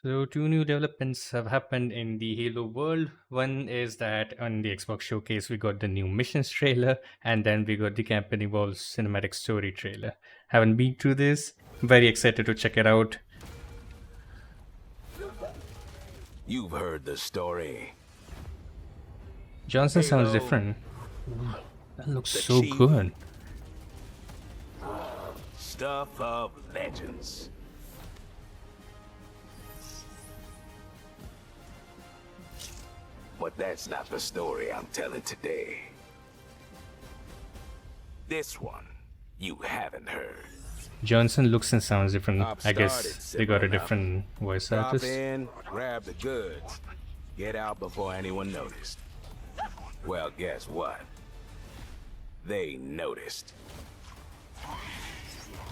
So, two new developments have happened in the Halo world. One is that on the Xbox Showcase, we got the new missions trailer, and then we got the Campaign Evolved cinematic story trailer. Haven't been through this. Very excited to check it out. You've heard the story. Johnson sounds Halo, different. Ooh, that looks the so chief, good. stuff of legends. But that's not the story I'm telling today. This one, you haven't heard. Johnson looks and sounds different. I've I started guess they got simple a enough. different voice Drop artist. in, grab the goods, get out before anyone noticed. Well, guess what? They noticed.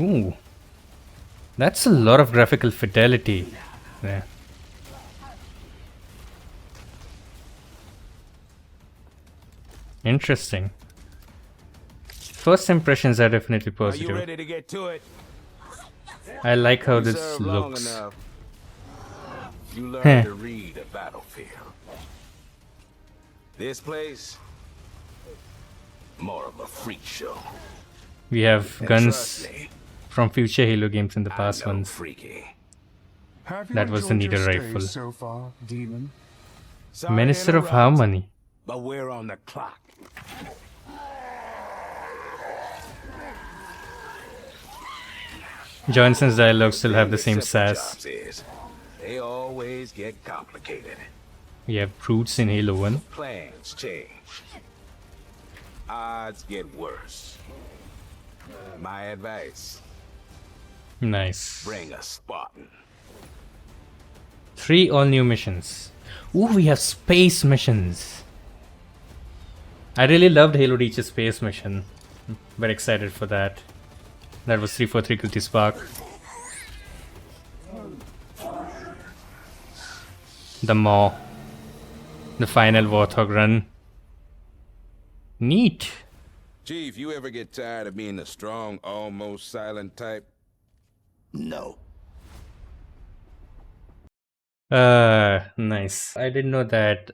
Ooh, that's a lot of graphical fidelity. Yeah. Interesting. First impressions are definitely Are you positive. ready to get to it? I like how You this served long looks. enough. You Heh. learn to read a battlefield. This place, more of a freak show. We have And guns trust me, from future Halo games in the I past know ones. freaky. Have you That was the enjoyed needle your stay rifle. so far, Demon? Sorry to Minister of interrupt, Harmony. but we're on the clock. Johnson's dialogues still have the Thing same with simple sass. jobs is, they always get complicated. We have brutes in Halo 1. Plans change. Odds get worse. My advice, Nice. bring a Spartan. 3 all new missions. Ooh, we have space missions. I really loved Halo Reach's space mission. Very excited for that. That was 343 Guilty Spark. The Maw. The final Warthog run. Neat. Chief, you ever get tired of being the strong, almost silent type? No. Nice. I didn't know that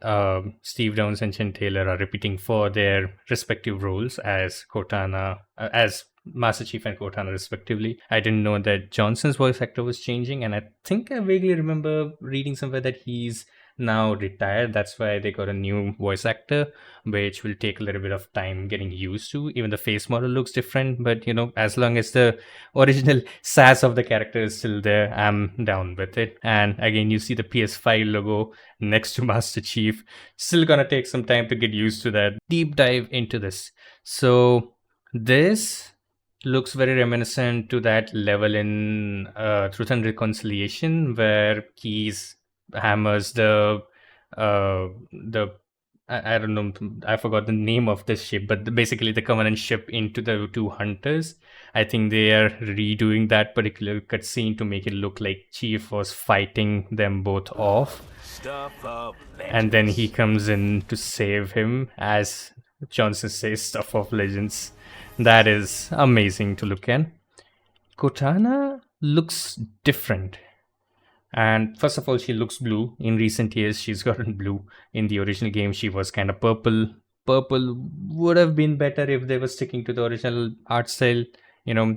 Steve Downes and Chen Taylor are repeating for their respective roles as Cortana, as Master Chief and Cortana, respectively. I didn't know that Johnson's voice actor was changing, and I think I vaguely remember reading somewhere that he's now retired. That's why they got a new voice actor, which will take a little bit of time getting used to. Even the face model looks different, but as long as the original sass of the character is still there, I'm down with it. And again, you see the PS5 logo next to Master Chief. Still gonna take some time to get used to that. Deep dive into this. So this looks very reminiscent to that level in Truth and Reconciliation where Keys hammers the I don't know, I forgot the name of this ship, but basically the Covenant ship into the two hunters. I think they are redoing that particular cutscene to make it look like Chief was fighting them both off, Stuff of legends. and then he comes in to save him, as Johnson says, stuff of legends. That is amazing to look at. Cortana looks different. And first of all, she looks blue. In recent years, she's gotten blue. In the original game, she was kind of purple. Purple would have been better if they were sticking to the original art style,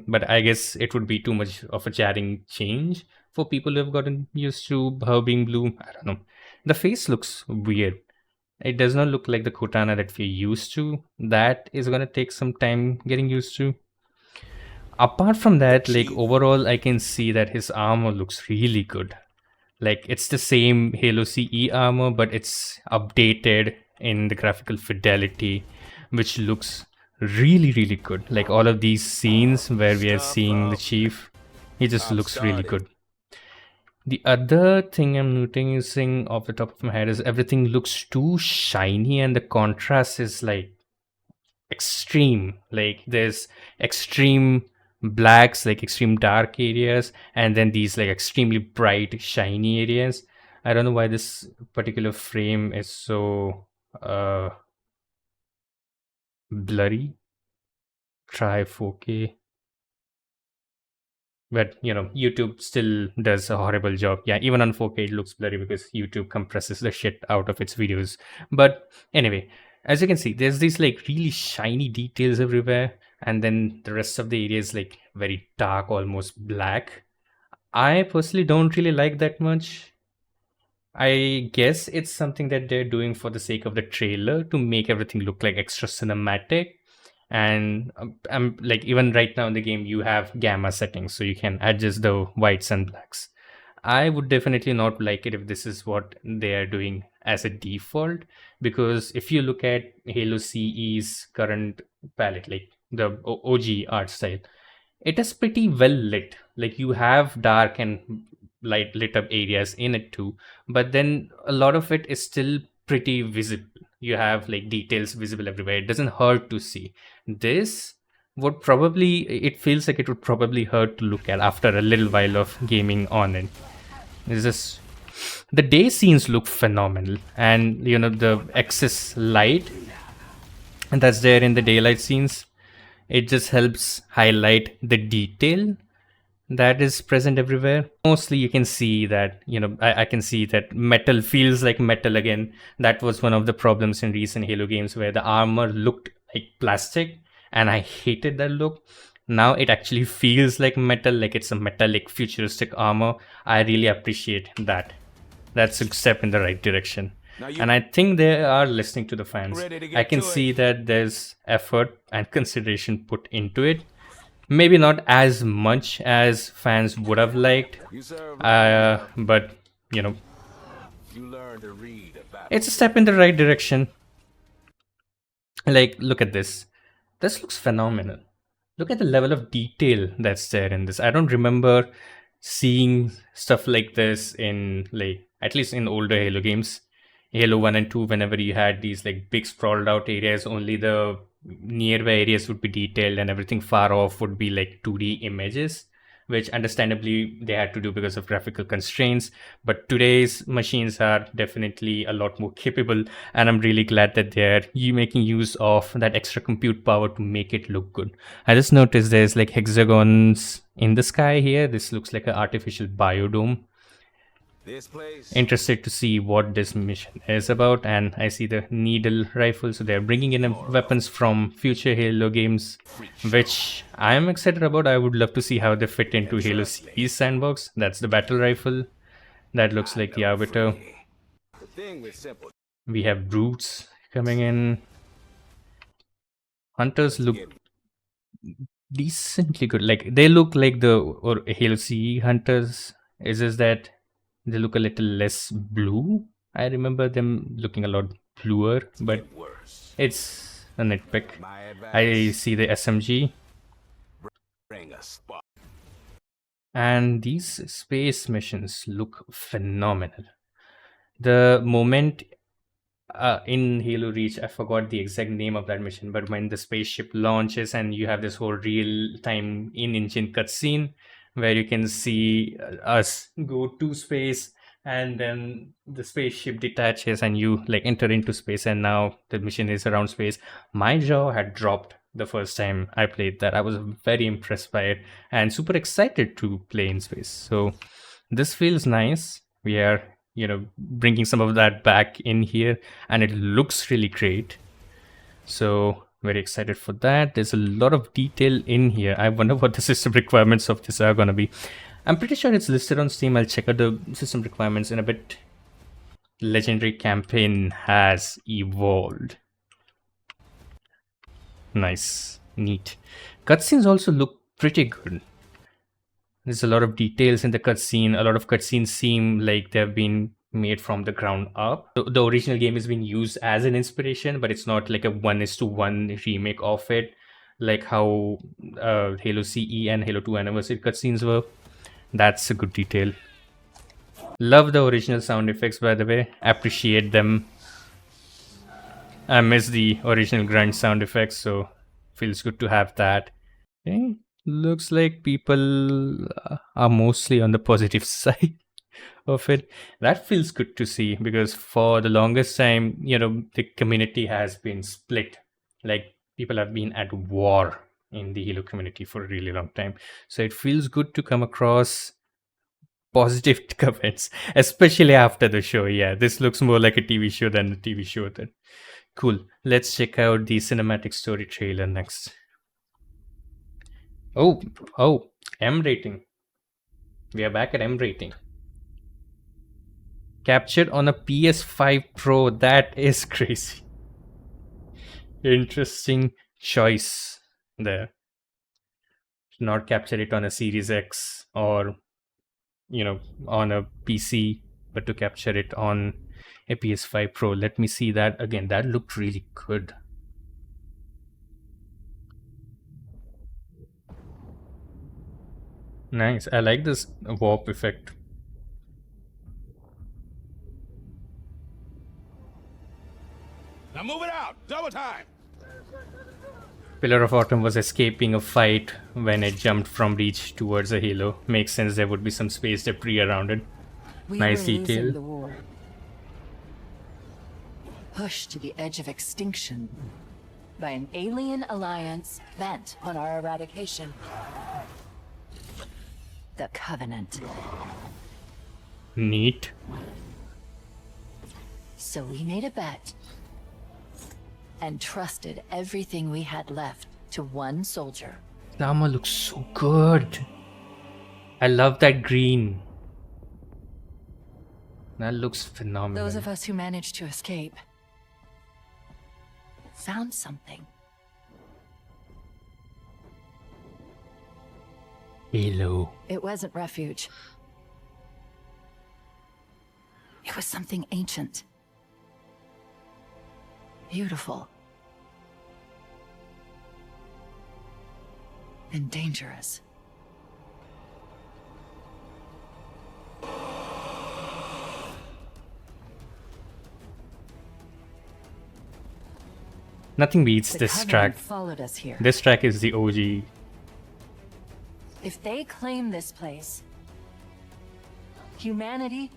but I guess it would be too much of a jarring change for people who have gotten used to her being blue. I don't know. The face looks weird. It does not look like the Cortana that we're used to. That is going to take some time getting used to. Apart from that, like Chief. overall, I can see that his armor looks really good. Like it's the same Halo CE armor, but it's updated in the graphical fidelity, which looks really, really good. Like all of these scenes where we are Stuff seeing the of Chief, he just I've looks really started. good. The other thing I'm noticing off the top of my head is everything looks too shiny, and the contrast is like extreme. Like there's extreme blacks, like extreme dark areas, and then these like extremely bright shiny areas. I don't know why this particular frame is so blurry. Try 4K. But YouTube still does a horrible job. Yeah, even on 4K it looks blurry because YouTube compresses the shit out of its videos. But anyway, as you can see, there's these like really shiny details everywhere, and then the rest of the area is like very dark, almost black. I personally don't really like that much. I guess it's something that they're doing for the sake of the trailer to make everything look like extra cinematic. And I'm like, even right now in the game, you have gamma settings, so you can adjust the whites and blacks. I would definitely not like it if this is what they are doing as a default, because if you look at Halo CE's current palette, like the OG art style, it is pretty well lit. Like you have dark and light lit up areas in it too, but then a lot of it is still pretty visible. You have like details visible everywhere. It doesn't hurt to see. This would probably, it feels like it would probably hurt to look at after a little while of gaming on it. It's just, the day scenes look phenomenal, and the excess light that's there in the daylight scenes, it just helps highlight the detail that is present everywhere. Mostly you can see that, I can see that metal feels like metal again. That was one of the problems in recent Halo games, where the armor looked like plastic, and I hated that look. Now it actually feels like metal, like it's a metallic futuristic armor. I really appreciate that. That's a step in the right direction. And I think they are listening to the fans. I can see that there's effort and consideration put into it. Maybe not as much as fans would have liked, but You learn to read about it's a step in the right direction. Like, look at this. This looks phenomenal. Look at the level of detail that's there in this. I don't remember seeing stuff like this in, like, at least in older Halo games. Halo 1 and 2, whenever you had these like big sprawled out areas, only the nearby areas would be detailed and everything far off would be like 2D images, which understandably they had to do because of graphical constraints. But today's machines are definitely a lot more capable, and I'm really glad that they're making use of that extra compute power to make it look good. I just noticed there's like hexagons in the sky here. This looks like an artificial biodome. this place. Interested to see what this mission is about, and I see the needle rifle, so they're bringing in weapons from future Halo games, which I am excited about. I would love to see how they fit into Halo CE's sandbox. That's the battle rifle. That looks like the Arbiter. The thing with simple We have brutes coming in. Hunters look decently good. Like, they look like the Halo CE hunters. It's just that they look a little less blue. I remember them looking a lot bluer, but worse. it's a nitpick. My advice, I see the SMG, bring a spot. and these space missions look phenomenal. The moment in Halo Reach, I forgot the exact name of that mission, but when the spaceship launches and you have this whole real-time in-engine cutscene where you can see us go to space, and then the spaceship detaches and you like enter into space, and now the mission is around space. My jaw had dropped the first time I played that. I was very impressed by it and super excited to play in space. So this feels nice. We are bringing some of that back in here, and it looks really great. So very excited for that. There's a lot of detail in here. I wonder what the system requirements of this are gonna be. I'm pretty sure it's listed on Steam. I'll check out the system requirements in a bit. Legendary campaign has evolved. Nice, neat. Cutscenes also look pretty good. There's a lot of details in the cutscene. A lot of cutscenes seem like they've been made from the ground up. The original game is being used as an inspiration, but it's not like a 1:1 remake of it, like how Halo CE and Halo 2 Anniversary cutscenes were. That's a good detail. Love the original sound effects, by the way. Appreciate them. I miss the original grunt sound effects, so feels good to have that. Okay. Looks like people are mostly on the positive side of it. That feels good to see, because for the longest time, the community has been split. Like, people have been at war in the Halo community for a really long time. So it feels good to come across positive comments, especially after the show. Yeah, this looks more like a TV show than a TV show. Then cool. Let's check out the cinematic story trailer next. Oh, M rating. We are back at M rating. Captured on a PS5 Pro. That is crazy. Interesting choice there. Not capture it on a Series X or on a PC, but to capture it on a PS5 Pro. Let me see that again. That looked really good. Nice. I like this warp effect. Now move it out! Double time! Pillar of Autumn was escaping a fight when it jumped from Reach towards a Halo. Makes sense, there would be some space debris around it. Nice detail. The war. Pushed to the edge of extinction by an alien alliance bent on our eradication. The Covenant. Neat. So we made a bet and trusted everything we had left to one soldier. The armor looks so good. I love that green. That looks phenomenal. Those of us who managed to escape found something. Halo. It wasn't refuge. It was something ancient. Beautiful. And dangerous. Nothing beats The this Covenant track. followed us here. This track is the OG. If they claim this place, humanity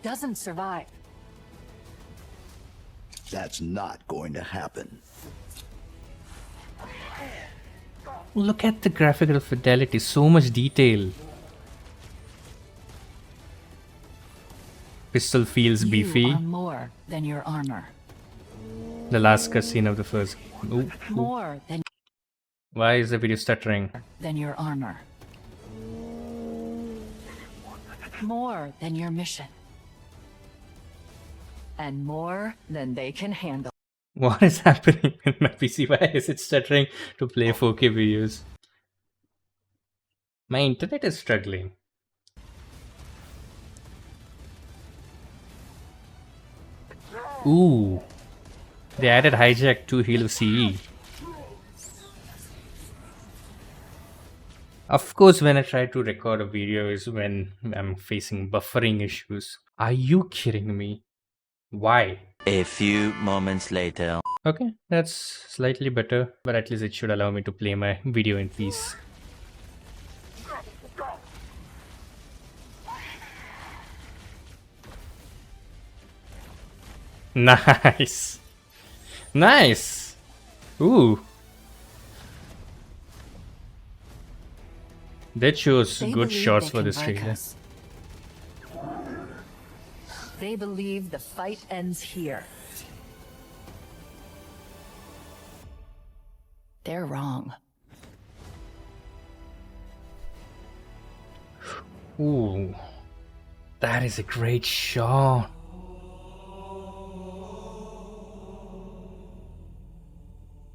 doesn't survive. That's not going to happen. Look at the graphical fidelity, so much detail. Pistol feels beefy. You are more than your armor. The last cutscene of the first game. Ooh. More Why is the video stuttering? than your armor. More than your mission. And more than they can handle. What is happening in my PC? Why is it stuttering to play 4K videos? My internet is struggling. Ooh. They added hijack to Halo CE. Of course, when I try to record a video is when I'm facing buffering issues. Are you kidding me? Why? A few moments later. Okay, that's slightly better, but at least it should allow me to play my video in peace. Nice. Nice. Ooh. That shows They good believe shots they for can this break trailer. us. They believe the fight ends here. They're wrong. Ooh. That is a great shot.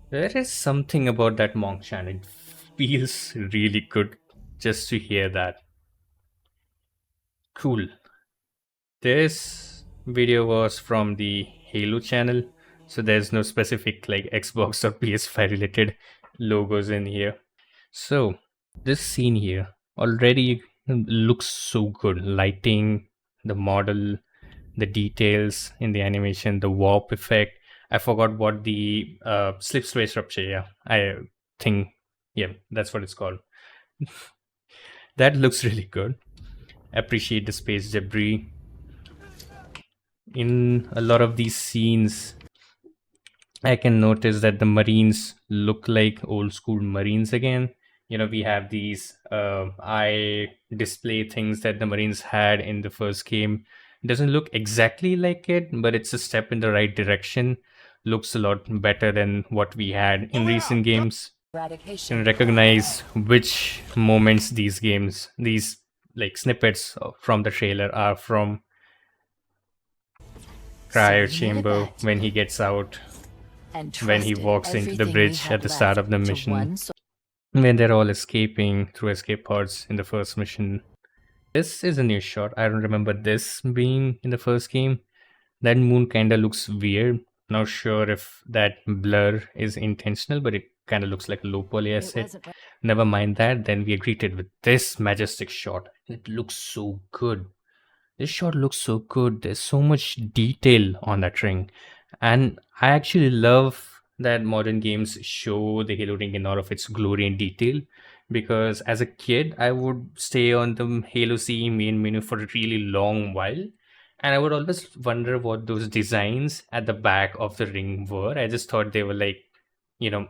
There is something about that monk chant. It feels really good just to hear that. Cool. This video was from the Halo channel, so there's no specific like Xbox or PS5 related logos in here. So this scene here already looks so good. Lighting, the model, the details in the animation, the warp effect. I forgot what the slip space rupture. Yeah, I think that's what it's called. That looks really good. Appreciate the space debris in a lot of these scenes. I can notice that the Marines look like old school Marines again. We have these eye display things that the Marines had in the first game. It doesn't look exactly like it, but it's a step in the right direction. Looks a lot better than what we had in recent games. Can recognize which moments these like snippets from the trailer are from. Cryo chamber when he gets out, when he walks into the bridge at the start of the mission, when they're all escaping through escape pods in the first mission. This is a new shot. I don't remember this being in the first game. That moon kind of looks weird. Not sure if that blur is intentional, but it kind of looks like a low poly asset. Never mind that. Then we are greeted with this majestic shot. It looks so good. This shot looks so good. There's so much detail on that ring. And I actually love that modern games show the Halo ring in all of its glory and detail. Because as a kid, I would stay on the Halo CE main menu for a really long while. And I would always wonder what those designs at the back of the ring were. I just thought they were like,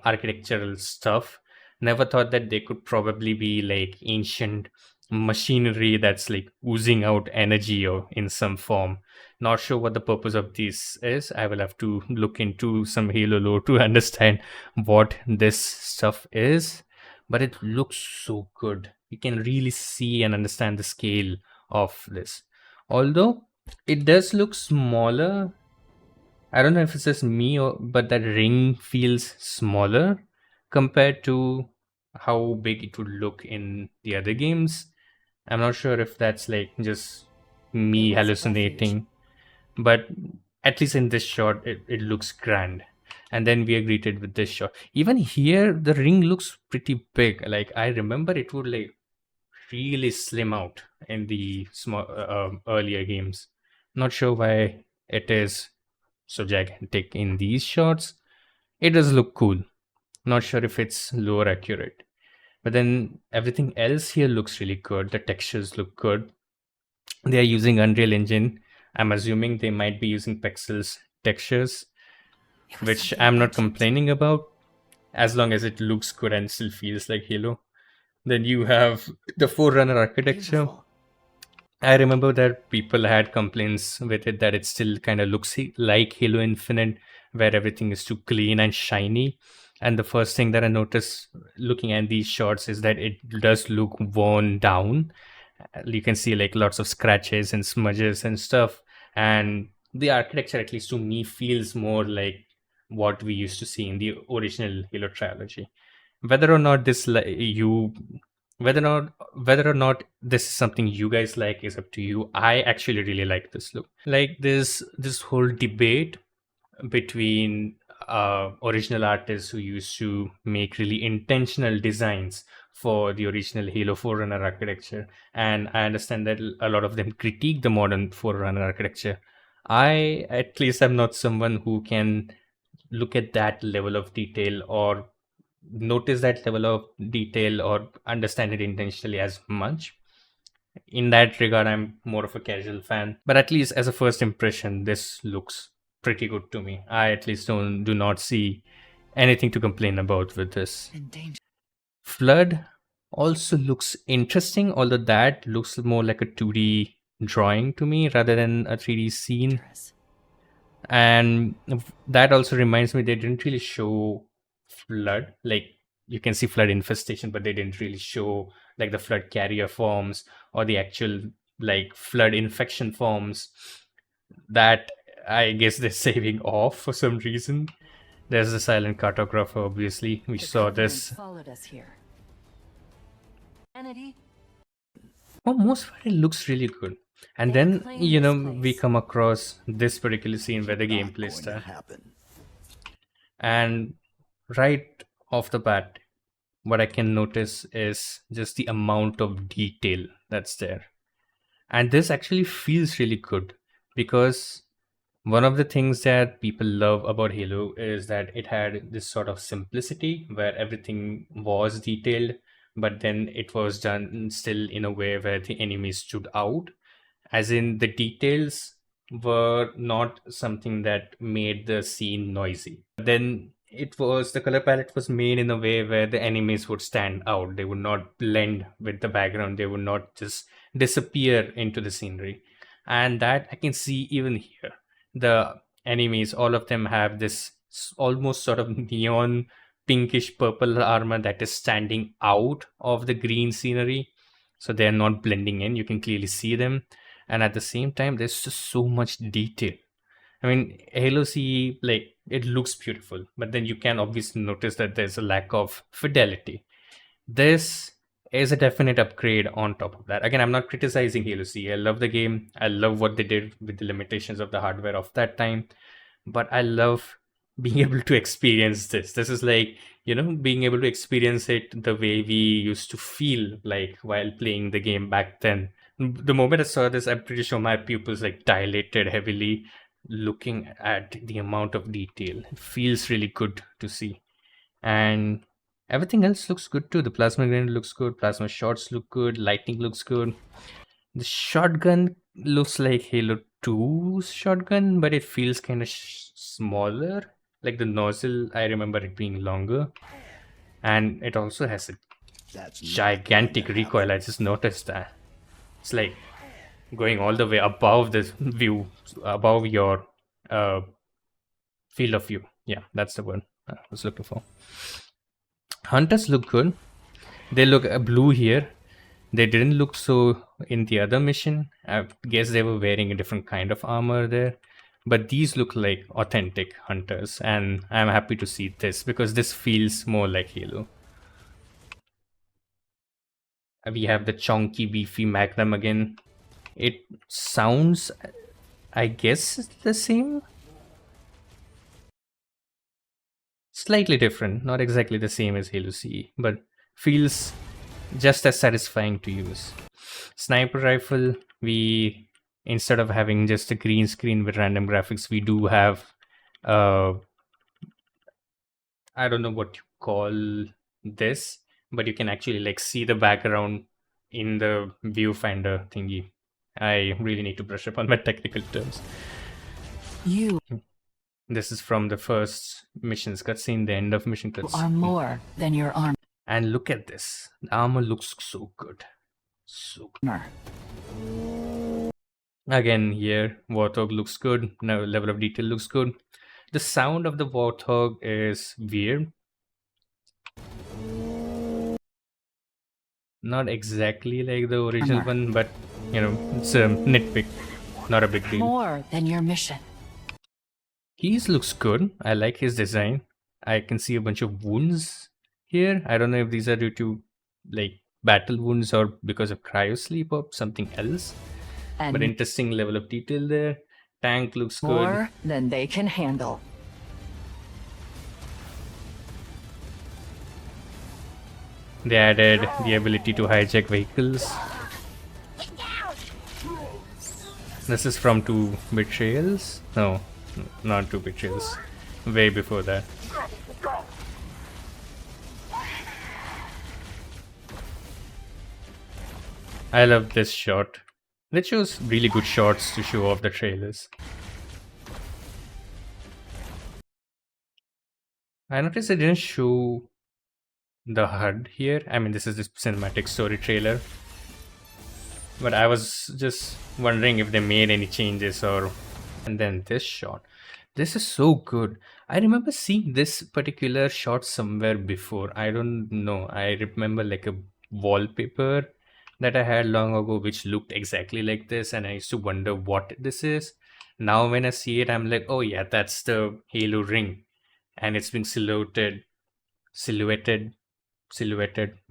architectural stuff. Never thought that they could probably be like ancient machinery that's like oozing out energy or in some form. Not sure what the purpose of this is. I will have to look into some Halo lore to understand what this stuff is. But it looks so good. You can really see and understand the scale of this. Although it does look smaller. I don't know if it's just me but that ring feels smaller compared to how big it would look in the other games. I'm not sure if that's like just me hallucinating, but at least in this shot, it looks grand. And then we are greeted with this shot. Even here, the ring looks pretty big. Like I remember it would like really slim out in the small earlier games. Not sure why it is so gigantic in these shots. It does look cool. Not sure if it's lower accurate. But then everything else here looks really good. The textures look good. They are using Unreal Engine. I'm assuming they might be using Pexels textures, which I'm not complaining about, as long as it looks good and still feels like Halo. Then you have the Forerunner architecture. Beautiful. I remember that people had complaints with it that it still kind of looks like Halo Infinite, where everything is too clean and shiny. And the first thing that I noticed looking at these shots is that it does look worn down. You can see like lots of scratches and smudges and stuff. And the architecture, at least to me, feels more like what we used to see in the original Halo trilogy. Whether or not this whether or not this is something you guys like is up to you. I actually really like this look. Like this whole debate between original artists who used to make really intentional designs for the original Halo Forerunner architecture, and I understand that a lot of them critique the modern Forerunner architecture. I at least am not someone who can look at that level of detail or notice that level of detail or understand it intentionally as much. In that regard, I'm more of a casual fan, but at least as a first impression, this looks pretty good to me. I at least do not see anything to complain about with this. Flood also looks interesting, although that looks more like a 2D drawing to me rather than a 3D scene. And that also reminds me, they didn't really show flood. Like you can see flood infestation, but they didn't really show like the flood carrier forms or the actual like flood infection forms. That I guess they're saving off for some reason. There's the silent cartographer, obviously. We saw this. Followed us here. For most part, it looks really good. And then, we come across this particular scene where the gameplay starts. And right off the bat, what I can notice is just the amount of detail that's there. And this actually feels really good because one of the things that people love about Halo is that it had this sort of simplicity where everything was detailed, but then it was done still in a way where the enemies stood out. As in, the details were not something that made the scene noisy. Then the color palette was made in a way where the enemies would stand out. They would not blend with the background. They would not just disappear into the scenery. And that I can see even here. The enemies, all of them have this almost sort of neon pinkish purple armor that is standing out of the green scenery. So they're not blending in. You can clearly see them. And at the same time, there's just so much detail. I mean, Halo C, like, it looks beautiful, but then you can obviously notice that there's a lack of fidelity. This is a definite upgrade on top of that. Again, I'm not criticizing Halo C. I love the game. I love what they did with the limitations of the hardware of that time. But I love being able to experience this. This is like, being able to experience it the way we used to feel like while playing the game back then. The moment I saw this, I'm pretty sure my pupils like dilated heavily looking at the amount of detail. It feels really good to see. And everything else looks good too. The plasma grenade looks good, plasma shots look good, lightning looks good. The shotgun looks like Halo 2's shotgun, but it feels kind of smaller. Like the nozzle, I remember it being longer. And it also has a That's not gigantic going to recoil. happen. I just noticed that. It's like going all the way above this view, above your field of view. Yeah, that's the word I was looking for. Hunters look good. They look blue here. They didn't look so in the other mission. I guess they were wearing a different kind of armor there. But these look like authentic hunters. And I'm happy to see this because this feels more like Halo. We have the chunky, beefy Magnum again. It sounds, I guess, the same. Slightly different, not exactly the same as Halo C, but feels just as satisfying to use. Sniper rifle, we, instead of having just a green screen with random graphics, we do have, I don't know what you call this, but you can actually like see the background in the viewfinder thingy. I really need to brush up on my technical terms. You This is from the first missions cutscene, the end of mission are cutscene. more than your armor. And look at this. The armor looks so good. So good. Again, here, Warthog looks good. Now, level of detail looks good. The sound of the Warthog is weird. Not exactly like the original one, but, it's a nitpick. Not a big deal. More than your mission. Keys looks good. I like his design. I can see a bunch of wounds here. I don't know if these are due to like battle wounds or because of cryosleep or something else. And But interesting level of detail there. Tank looks good. more than they can handle. They added the ability to hijack vehicles. This is from 2 Betrayals. No, not 2 Betrayals. Way before that. I love this shot. They chose really good shots to show off the trailers. I noticed they didn't show the HUD here. I mean, this is the cinematic story trailer. But I was just wondering if they made any changes or... And then this shot. This is so good. I remember seeing this particular shot somewhere before. I don't know. I remember like a wallpaper that I had long ago which looked exactly like this, and I used to wonder what this is. Now when I see it, I'm like, oh yeah, that's the Halo ring. And it's been silhouetted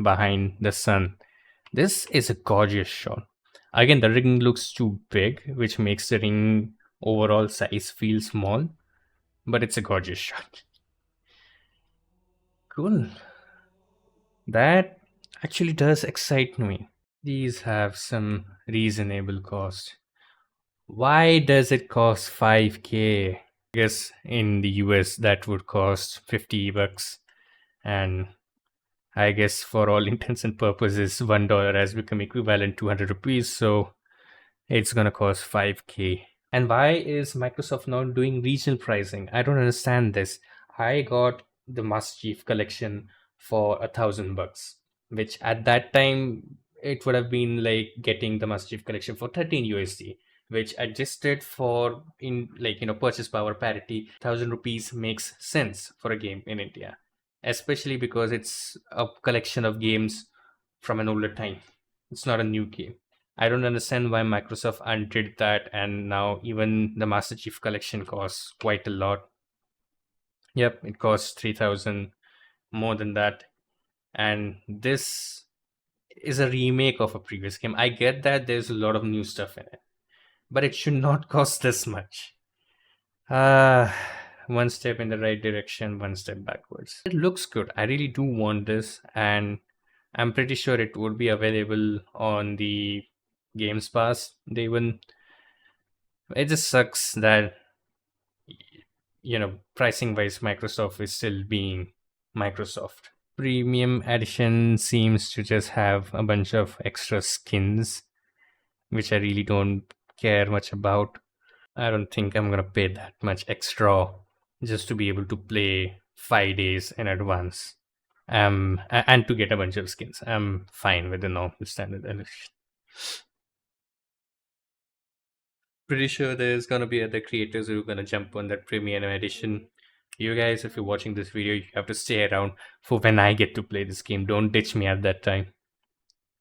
behind the sun. This is a gorgeous shot. Again, the ring looks too big, which makes the ring overall size feel small, but it's a gorgeous shot. Cool. That actually does excite me. These have some reasonable cost. Why does it cost 5k? I guess in the US that would cost 50 bucks, and I guess for all intents and purposes $1 has become equivalent to 200 rupees, so it's gonna cost 5k And why is Microsoft not doing regional pricing? I don't understand this. I got the Master Chief Collection for $1,000, which at that time it would have been like getting the Master Chief Collection for 13 USD, which adjusted for in like purchase power parity, 1,000 rupees makes sense for a game in India, especially because it's a collection of games from an older time. It's not a new game. I don't understand why Microsoft undid that, and now even the Master Chief Collection costs quite a lot. Yep, it costs 3,000, more than that. And this is a remake of a previous game. I get that there's a lot of new stuff in it, but it should not cost this much. Uh, one step in the right direction, one step backwards. It looks good. I really do want this, and I'm pretty sure it would be available on the Games Pass. It just sucks that pricing wise Microsoft is still being Microsoft. Premium edition seems to just have a bunch of extra skins, which I really don't care much about. I don't think I'm gonna pay that much extra just to be able to play 5 days in advance. And to get a bunch of skins. I'm fine with the normal standard edition. Pretty sure there's gonna be other creators who are gonna jump on that premium edition. You guys, if you're watching this video, you have to stay around for when I get to play this game. Don't ditch me at that time.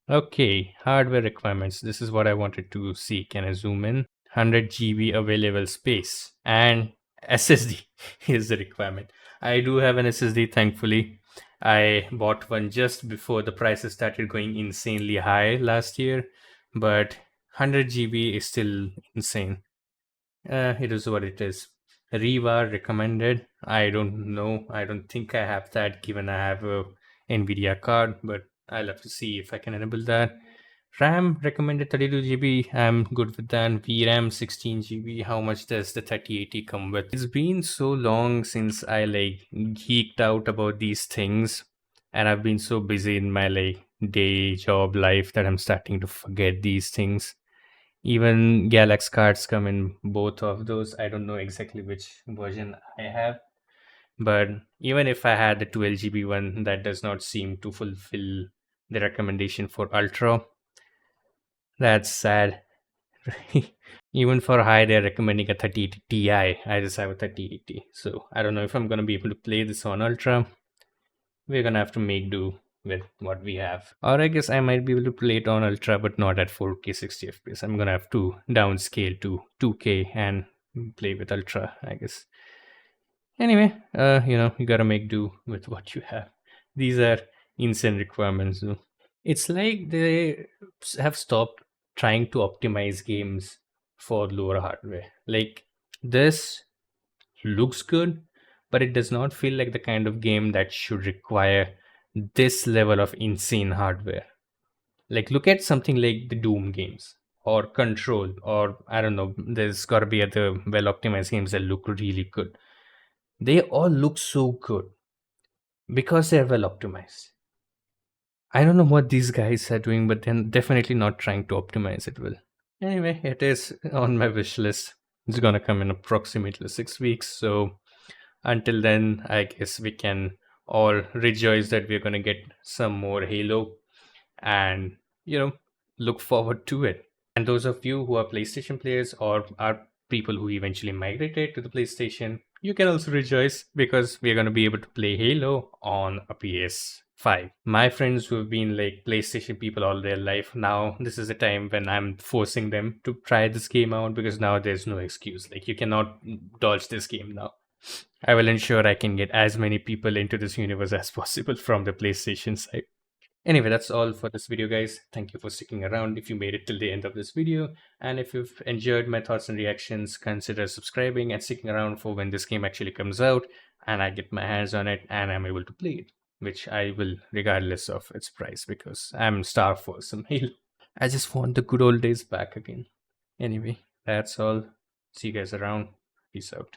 Okay, hardware requirements. This is what I wanted to see. Can I zoom in? 100 GB available space and SSD is the requirement. I do have an SSD, thankfully. I bought one just before the prices started going insanely high last year, but 100 GB is still insane. It is what it is. Revar recommended. I don't know. I don't think I have that given I have a Nvidia card, but I'll have to see if I can enable that. RAM recommended 32 GB. I'm good with that. VRAM 16 GB. How much does the 3080 come with? It's been so long since I geeked out about these things, and I've been so busy in my day job life that I'm starting to forget these things. Even Galax cards come in both of those. I don't know exactly which version I have, but even if I had the 12 GB one, that does not seem to fulfill the recommendation for Ultra. That's sad. Even for high, they're recommending a 3080 Ti. I just have a 3080, so I don't know if I'm gonna be able to play this on Ultra. We're gonna have to make do with what we have. Or I guess I might be able to play it on Ultra, but not at 4K 60 FPS. I'm gonna have to downscale to 2K and play with Ultra, I guess. Anyway, you gotta make do with what you have. These are insane requirements, though. It's like they have stopped trying to optimize games for lower hardware. Like, this looks good, but it does not feel like the kind of game that should require this level of insane hardware. Like, look at something like the Doom games or Control, or I don't know, there's got to be other well optimized games that look really good. They all look so good because they're well optimized. I don't know what these guys are doing, but they're definitely not trying to optimize it well. Anyway, it is on my wish list. It's gonna come in approximately 6 weeks, so until then, I guess we can all rejoice that we're gonna get some more Halo and look forward to it. And those of you who are PlayStation players or are people who eventually migrated to the PlayStation, you can also rejoice because we're going to be able to play Halo on a PS5. My friends who have been like PlayStation people all their life, now this is the time when I'm forcing them to try this game out, because now there's no excuse. Like, you cannot dodge this game now. I will ensure I can get as many people into this universe as possible from the PlayStation side. Anyway, that's all for this video, guys. Thank you for sticking around if you made it till the end of this video. And if you've enjoyed my thoughts and reactions, consider subscribing and sticking around for when this game actually comes out and I get my hands on it and I'm able to play it, which I will regardless of its price, because I'm starved for some Halo. I just want the good old days back again. Anyway, that's all. See you guys around. Peace out.